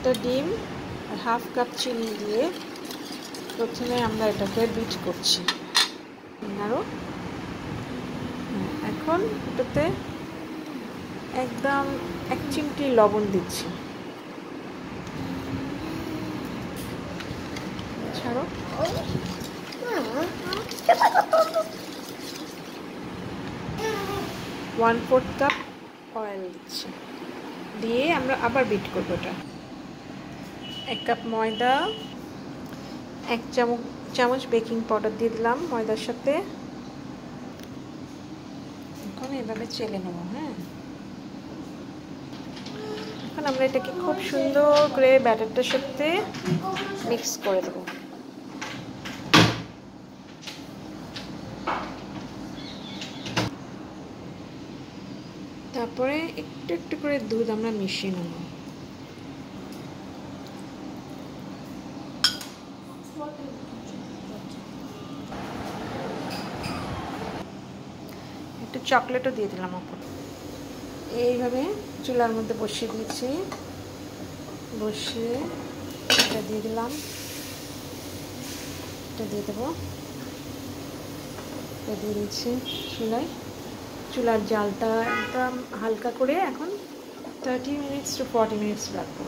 একটা ডিম আর half cup চিনি দিয়ে প্রথমে আমরা এটাকে বিট করছি আরও। এখন এটাতে একদম 1 চিমটি লবণ দিচ্ছি। ছাড়ো। 1/4 কাপ অয়েল দিচ্ছি, দিয়ে আমরা আবার বিট করবো। এটা 1 কাপ ময়দা, 1 চামচ বেকিং পাউডার দিয়ে দিলাম ময়দার সাথে। এখন এভাবে চেলে নেব। হ্যাঁ, এখন আমরা এটাকে খুব সুন্দর করে ব্যাটারটার সাথে মিক্স করে দেবো। তারপরে একটু একটু করে দুধ আমরা মিশিয়ে নেব। একটু চকলেটও দিয়ে দিলাম ওপর। এইভাবে চুলার মধ্যে বসিয়ে দিয়েছি, বসিয়ে এটা দিয়ে দিলাম, এটা দিয়ে দেবো, এটা দিয়ে দিচ্ছি চুলায়। চুলার জালটা একদম হালকা করে এখন 30 মিনিটস টু 40 মিনিটস রাখবো।